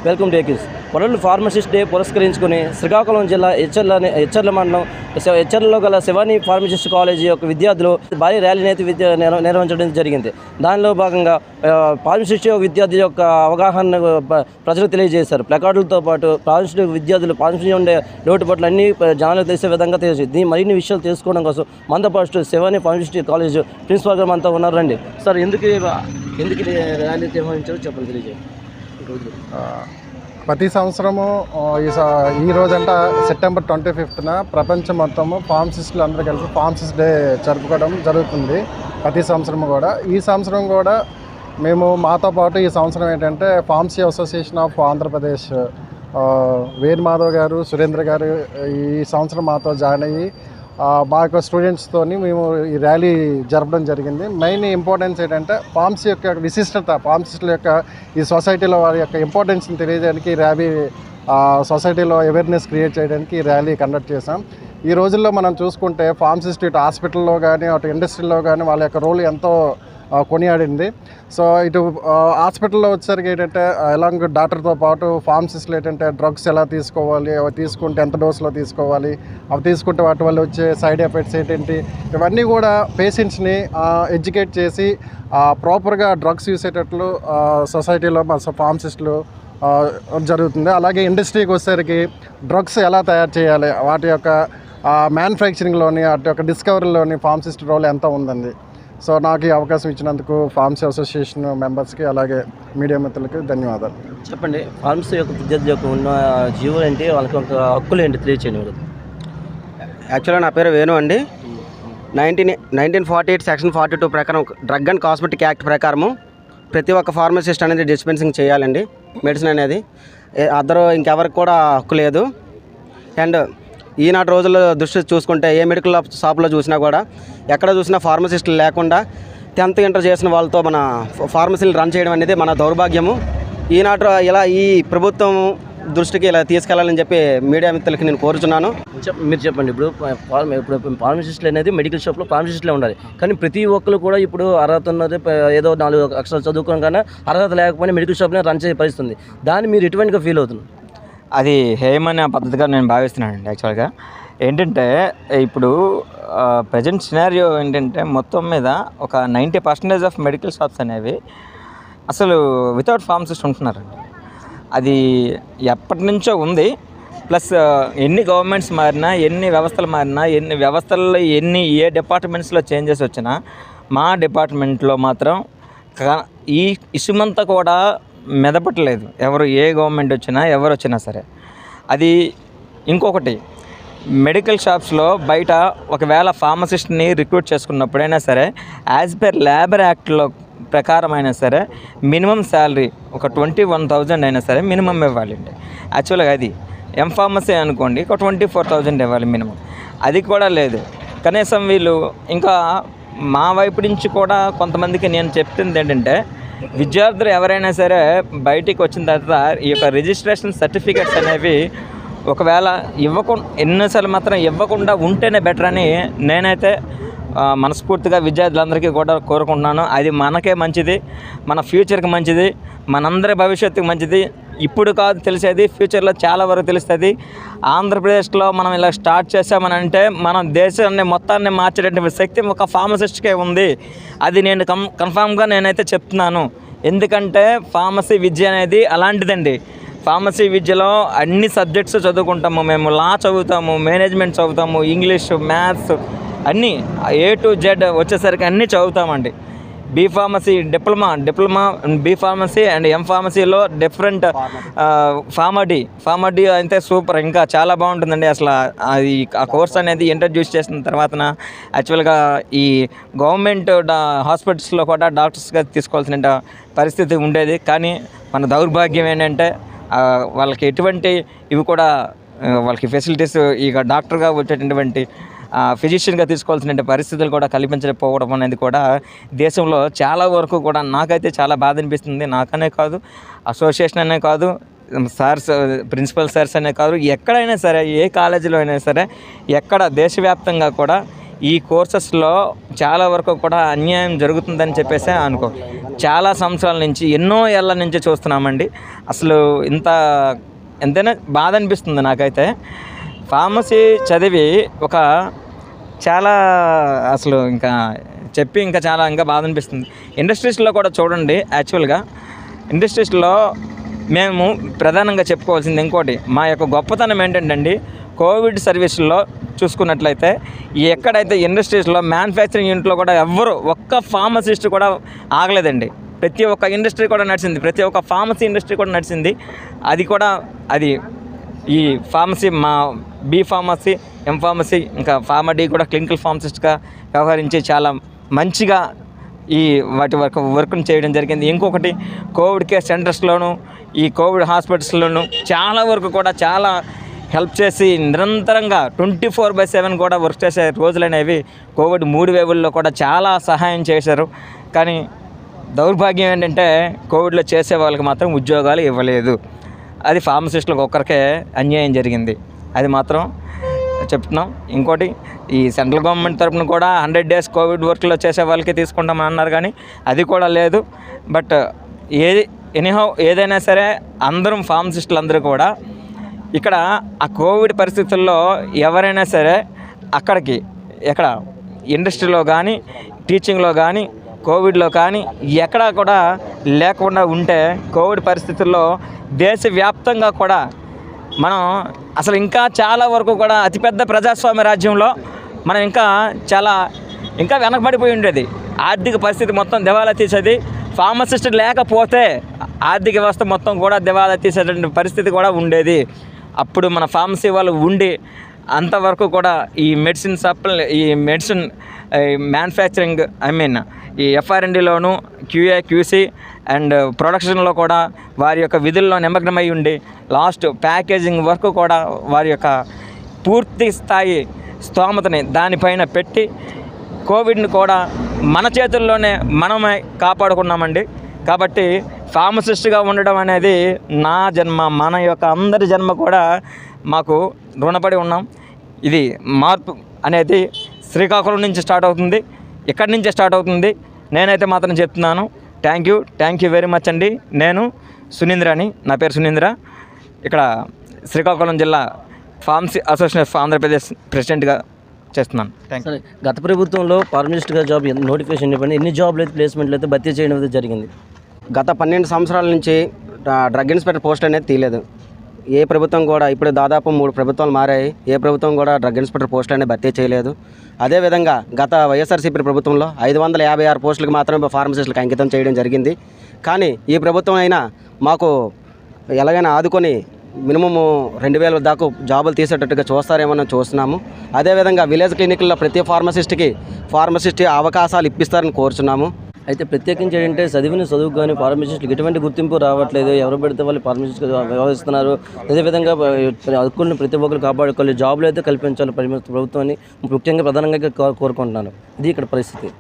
Welcome to ఏకిస్. World pharmacist day పురస్కరించుకుని శ్రీకాకుళం జిల్లా హెచ్చర్ల మండలం హెచ్చర్లలో గల శివాని ఫార్మసిస్ట్ కాలేజీ యొక్క విద్యార్థులు భారీ ర్యాలీని అయితే నిర్వహించడం జరిగింది. దానిలో భాగంగా ఫార్మసిస్ట్ విద్యార్థుల యొక్క అవగాహన ప్రజలకు తెలియజేశారు. ప్లకార్డులతో పాటు ఫార్మసిస్ట్ విద్యార్థులు ఫార్మసిస్ట్ ఉండే లోటుపాట్లు అన్ని జనాలకు తెలిసే విధంగా తెలియజేది. దీని మరిన్ని విషయాలు తెలుసుకోవడం కోసం మనతో పాటు శివాని ఫార్మసిస్ట్ కాలేజ్ ప్రిన్సిపాల్ గారు మనతో ఉన్నారు. రండి సార్, ఎందుకు ర్యాలీ నిర్వహించారో చెప్పండి, తెలియజేయండి. ప్రతి సంవత్సరము ఈ రోజంట సెప్టెంబర్ 25న ప్రపంచం మొత్తము ఫార్మసిస్టులు అందరూ కలిసి ఫార్మసిస్ట్ డే జరుపుకోవడం జరుగుతుంది. ప్రతి సంవత్సరం కూడా ఈ సంవత్సరం కూడా మేము మాతో పాటు ఈ సంవత్సరం ఏంటంటే pharmacy association of Andhra Pradesh Venumadhav గారు, సురేంద్ర గారు ఈ సంవత్సరం మాతో జాయిన్ అయ్యి మా యొక్క స్టూడెంట్స్తోని మేము ఈ ర్యాలీ జరపడం జరిగింది. మెయిన్ ఇంపార్టెన్స్ ఏంటంటే ఫార్మసీ యొక్క విశిష్టత, ఫార్మసిస్టుల యొక్క ఈ సొసైటీలో వారి యొక్క ఇంపార్టెన్స్ని తెలియజేయడానికి ఈ ర్యాలీ సొసైటీలో అవేర్నెస్ క్రియేట్ చేయడానికి ఈ ర్యాలీ కండక్ట్ చేసాం. ఈ రోజుల్లో మనం చూసుకుంటే ఫార్మసిస్ట్ ఇటు హాస్పిటల్లో కానీ అటు ఇండస్ట్రీలో కానీ వాళ్ళ యొక్క రోల్ ఎంతో కొనియాడింది. సో ఇటు హాస్పిటల్లో వచ్చేసరికి ఏంటంటే అలాంగ్ డాక్టర్తో పాటు ఫార్మసిస్టులు ఏంటంటే డ్రగ్స్ ఎలా తీసుకోవాలి, అవి తీసుకుంటే ఎంత డోస్లో తీసుకోవాలి, అవి తీసుకుంటే వాటి వల్ల వచ్చే సైడ్ ఎఫెక్ట్స్ ఏంటంటే ఇవన్నీ కూడా పేషెంట్స్ని ఎడ్యుకేట్ చేసి ప్రాపర్గా డ్రగ్స్ చూసేటట్లు సొసైటీలో మా ఫార్మసిస్టులు జరుగుతుంది. అలాగే ఇండస్ట్రీకి వచ్చేసరికి డ్రగ్స్ ఎలా తయారు చేయాలి, వాటి యొక్క మ్యానుఫ్యాక్చరింగ్లోని వాటి యొక్క డిస్కవరీలోని ఫార్మసిస్ట్ రోల్ ఎంత ఉందండి. సో నాకు ఈ అవకాశం ఇచ్చినందుకు ఫార్మసీ అసోసియేషన్ మెంబర్స్కి అలాగే మీడియా మిత్రులకి ధన్యవాదాలు. చెప్పండి, ఫార్మసీ యొక్క విద్యార్థి యొక్క ఉన్న జీవులు ఏంటి, వాళ్ళకి ఒక హక్కులు ఏంటి తెలియచేయండి. యాక్చువల్గా నా పేరు వేణు అండి. 1948 సెక్షన్ 42 ప్రకారం డ్రగ్ అండ్ కాస్మెటిక్ యాక్ట్ ప్రకారము ప్రతి ఒక్క ఫార్మసిస్ట్ అనేది డిస్పెన్సింగ్ చేయాలండి మెడిసిన్ అనేది. అదరు ఇంకెవరికి కూడా హక్కు లేదు. అండ్ ఈనాటి రోజుల్లో దృష్టి చూసుకుంటే ఏ మెడికల్ షాప్లో చూసినా కూడా ఎక్కడ చూసినా ఫార్మసిస్టులు లేకుండా 10th ఇంటర్ చేసిన వాళ్ళతో మన ఫార్మసీలు రన్ చేయడం అనేది మన దౌర్భాగ్యము. ఈనాటి ఇలా ఈ ప్రభుత్వం దృష్టికి ఇలా తీసుకెళ్లాలని చెప్పి మీడియా మిత్రులకి నేను కోరుచున్నాను. మీరు చెప్పండి, ఇప్పుడు ఫార్మసిస్టులు అనేది మెడికల్ షాప్లో ఫార్మసిస్టులే ఉండాలి, కానీ ప్రతి ఒక్కరు కూడా ఇప్పుడు అర్హత ఉన్నది ఏదో 4 అక్షరాలు చదువుకోవడం కానీ అర్హత లేకపోయినా మెడికల్ షాప్లో రన్ చేసే పరిస్థితుంది. దాన్ని మీరు ఎటువంటిగా ఫీల్ అవుతున్నారు? అది హేయమనే పద్ధతిగా నేను భావిస్తున్నానండి. యాక్చువల్గా ఏంటంటే ఇప్పుడు ప్రజెంట్ సినారియో ఏంటంటే మొత్తం మీద ఒక 90% ఆఫ్ మెడికల్ షాప్స్ అనేవి అసలు వితౌట్ ఫార్మసిస్ట్ ఉంటున్నారండి. అది ఎప్పటి నుంచో ఉంది. ప్లస్ ఎన్ని గవర్నమెంట్స్ మారినా, ఎన్ని వ్యవస్థలు మారినా, ఎన్ని వ్యవస్థల్లో ఏ డిపార్ట్మెంట్స్లో చేంజెస్ వచ్చినా మా డిపార్ట్మెంట్లో మాత్రం ఈ ఇసుమంతా కూడా మెదపట్లేదు. ఏ గవర్నమెంట్ వచ్చినా ఎవరు వచ్చినా సరే. అది ఇంకొకటి, మెడికల్ షాప్స్లో బయట ఒకవేళ ఫార్మసిస్ట్ని రిక్రూట్ చేసుకున్నప్పుడైనా సరే యాజ్ పర్ లేబర్ యాక్ట్లో ప్రకారం అయినా సరే మినిమం శాలరీ ఒక 21,000 అయినా సరే మినిమం ఇవ్వాలండి. యాక్చువల్గా అది ఎంఫార్మసీ అనుకోండి ఒక 24,000 ఇవ్వాలి మినిమం. అది కూడా లేదు. కనీసం వీళ్ళు ఇంకా మా వైపు నుంచి కూడా కొంతమందికి నేను చెప్తుంది ఏంటంటే విద్యార్థులు ఎవరైనా సరే బయటికి వచ్చిన తర్వాత ఈ యొక్క రిజిస్ట్రేషన్ సర్టిఫికెట్స్ అనేవి ఒకవేళ ఎన్నోసార్లు మాత్రం ఇవ్వకుండా ఉంటేనే బెటర్ అని నేనైతే మనస్ఫూర్తిగా విద్యార్థులందరికీ కూడా కోరుకుంటున్నాను. అది మనకే మంచిది, మన ఫ్యూచర్కి మంచిది, మనందరి భవిష్యత్తుకి మంచిది. ఇప్పుడు కాదు తెలిసేది, ఫ్యూచర్లో చాలా వరకు తెలుస్తుంది. ఆంధ్రప్రదేశ్లో మనం ఇలా స్టార్ట్ చేసామని అంటే మన దేశాన్ని మొత్తాన్ని మార్చేటటువంటి శక్తి ఒక ఫార్మసిస్ట్కే ఉంది. అది నేను కన్ఫామ్గా నేనైతే చెప్తున్నాను. ఎందుకంటే ఫార్మసీ విద్య అనేది అలాంటిదండి. ఫార్మసీ విద్యలో అన్ని సబ్జెక్ట్స్ చదువుకుంటాము. మేము లా చదువుతాము, మేనేజ్మెంట్ చదువుతాము, ఇంగ్లీష్, మ్యాథ్స్ అన్నీ A to Z వచ్చేసరికి అన్నీ చదువుతామండి. B pharmacy diploma B pharmacy and M ఫార్మసీలో డిఫరెంట్ ఫార్మడీ అయితే సూపర్, ఇంకా చాలా బాగుంటుందండి. అసలు అది ఆ కోర్స్ అనేది ఇంట్రడ్యూస్ చేసిన తర్వాత యాక్చువల్గా ఈ గవర్నమెంట్ హాస్పిటల్స్లో కూడా డాక్టర్స్గా తీసుకోవాల్సిన పరిస్థితి ఉండేది. కానీ మన దౌర్భాగ్యం ఏంటంటే వాళ్ళకి ఎటువంటి ఇవి కూడా వాళ్ళకి ఫెసిలిటీస్ ఇక డాక్టర్గా వచ్చేటటువంటి ఫిజిషియన్గా తీసుకోవాల్సిన పరిస్థితులు కూడా కల్పించకపోవడం అనేది కూడా దేశంలో చాలా వరకు కూడా నాకైతే చాలా బాధ అనిపిస్తుంది. నాకనే కాదు, అసోసియేషన్ అనే కాదు, సార్స్ ప్రిన్సిపల్ సార్స్ అనే కాదు, ఎక్కడైనా సరే ఏ కాలేజీలో అయినా సరే ఎక్కడ దేశవ్యాప్తంగా కూడా ఈ కోర్సెస్లో చాలా వరకు కూడా అన్యాయం జరుగుతుందని చెప్పేసి అనుకో. చాలా సంవత్సరాల నుంచి, ఎన్నో ఏళ్ళ నుంచి చూస్తున్నామండి. అసలు ఎంతైనా బాధ అనిపిస్తుంది నాకైతే. ఫార్మసీ చదివి చాలా అసలు ఇంకా చాలా బాధ అనిపిస్తుంది. ఇండస్ట్రీస్లో కూడా చూడండి, యాక్చువల్గా ఇండస్ట్రీస్లో మేము ప్రధానంగా చెప్పుకోవాల్సింది ఇంకోటి, మా యొక్క గొప్పతనం ఏంటంటే కోవిడ్ సర్వీసుల్లో చూసుకున్నట్లయితే ఎక్కడైతే ఇండస్ట్రీస్లో మ్యానుఫ్యాక్చరింగ్ యూనిట్లో కూడా ఒక్క ఫార్మసిస్ట్ కూడా ఆగలేదండి. ప్రతి ఒక్క ఇండస్ట్రీ కూడా నడిచింది, ప్రతి ఒక్క ఫార్మసీ ఇండస్ట్రీ కూడా నడిచింది. అది ఈ ఫార్మసీ, మా బీ ఫార్మసీ, ఎం ఫార్మసీ, ఇంకా ఫార్మడీ కూడా క్లినికల్ ఫార్మసిస్ట్గా వ్యవహరించి చాలా మంచిగా ఈ వాటి వర్క్ను చేయడం జరిగింది. ఇంకొకటి కోవిడ్ కేర్ సెంటర్స్లోను, ఈ కోవిడ్ హాస్పిటల్స్లోను చాలా వరకు కూడా చాలా హెల్ప్ చేసి నిరంతరంగా 24/7 కూడా వర్క్ చేసే రోజులు అనేవి కోవిడ్ 3 వేవుల్లో కూడా చాలా సహాయం చేశారు. కానీ దౌర్భాగ్యం ఏంటంటే కోవిడ్లో చేసే వాళ్ళకి మాత్రం ఉద్యోగాలు ఇవ్వలేదు. అది ఫార్మసిస్టులకు ఒక్కరికే అన్యాయం జరిగింది, అది మాత్రం చెప్తున్నాం. ఇంకోటి, ఈ సెంట్రల్ గవర్నమెంట్ తరపున కూడా 100 days కోవిడ్ వర్క్లో చేసే వాళ్ళకి తీసుకుంటామని అన్నారు, కానీ అది కూడా లేదు. బట్ ఏదైనా సరే అందరం ఫార్మసిస్టులు అందరూ కూడా ఇక్కడ ఆ కోవిడ్ పరిస్థితుల్లో ఎవరైనా సరే ఎక్కడ ఇండస్ట్రీలో కానీ, టీచింగ్లో కానీ, కోవిడ్లో కానీ ఎక్కడా కూడా లేకుండా ఉంటే కోవిడ్ పరిస్థితుల్లో దేశవ్యాప్తంగా కూడా మనం అసలు ఇంకా చాలా వరకు కూడా అతిపెద్ద ప్రజాస్వామ్య రాజ్యంలో మనం ఇంకా వెనకబడిపోయి ఉండేది. ఆర్థిక పరిస్థితి మొత్తం దివాలా తీసేది. ఫార్మసిస్ట్ లేకపోతే ఆర్థిక వ్యవస్థ మొత్తం కూడా దివాలా తీసేటువంటి పరిస్థితి కూడా ఉండేది. అప్పుడు మన ఫార్మసీ వాళ్ళు ఉండి అంతవరకు కూడా ఈ మెడిసిన్ మ్యానుఫ్యాక్చరింగ్ ఈ FR&Dలోను, QA QC అండ్ ప్రొడక్షన్లో కూడా వారి యొక్క విధుల్లో నిమగ్నమై ఉండి లాస్ట్ ప్యాకేజింగ్ వరకు కూడా వారి యొక్క పూర్తి స్థాయి స్తోమతని దానిపైన పెట్టి కోవిడ్ని కూడా మన చేతుల్లోనే మనమే కాపాడుకున్నామండి. కాబట్టి ఫార్మసిస్ట్గా ఉండడం అనేది నా జన్మ, మన యొక్క అందరి జన్మ కూడా మాకు రుణపడి ఉన్నాం. ఇది మార్పు అనేది శ్రీకాకుళం నుంచి స్టార్ట్ అవుతుంది, ఇక్కడి నుంచే స్టార్ట్ అవుతుంది. నేనైతే మాత్రం చెప్తున్నాను, థ్యాంక్ యూ వెరీ మచ్ అండి. నేను సునీంద్రని, నా పేరు సునీంద్ర, ఇక్కడ శ్రీకాకుళం జిల్లా ఫార్మసీ అసోసియేషన్ ఆఫ్ ఆంధ్రప్రదేశ్ ప్రెసిడెంట్గా చేస్తున్నాను. సరే, గత ప్రభుత్వంలో ఫార్మసిస్ట్గా జాబ్ నోటిఫికేషన్ ఇవ్వండి, ఎన్ని జాబ్లు అయితే ప్లేస్మెంట్లు అయితే భర్తీ చేయడం అయితే జరిగింది? గత 12 సంవత్సరాల నుంచి డ్రగ్ ఇన్స్పెక్టర్ పోస్ట్ అనేది తీయలేదు. ఏ ప్రభుత్వం కూడా, ఇప్పుడు దాదాపు 3 ప్రభుత్వాలు మారాయి, ఏ ప్రభుత్వం కూడా డ్రగ్ ఇన్స్పెక్టర్ పోస్టులు అనేది భర్తీ చేయలేదు. అదేవిధంగా గత వైఎస్ఆర్సీపీ ప్రభుత్వంలో 556 పోస్టులకు మాత్రమే ఫార్మసిస్టులకు అంకితం చేయడం జరిగింది. కానీ ఈ ప్రభుత్వం అయినా మాకు ఎలాగైనా ఆదుకొని మినిమము 2000 దాకా జాబులు తీసేటట్టుగా చూస్తారేమో చూస్తున్నాము. అదేవిధంగా విలేజ్ క్లినిక్ల్లో ప్రతి ఫార్మసిస్ట్ అవకాశాలు ఇప్పిస్తారని కోరుచున్నాము. అయితే ప్రత్యేకించి ఏంటంటే చదువు కానీ ఫార్మసిస్టులకు ఎటువంటి గుర్తింపు రావట్లేదు, ఎవరు పెడితే వాళ్ళు ఫార్మసిస్ట్గా వ్యవహరిస్తున్నారు. అదేవిధంగా హక్కులను ప్రతి ఒక్కరు కాపాడుకోవాలి, జాబులు అయితే కల్పించాలి ప్రభుత్వాన్ని ముఖ్యంగా ప్రధానంగా కోరుకుంటున్నాను. ఇది ఇక్కడ పరిస్థితి.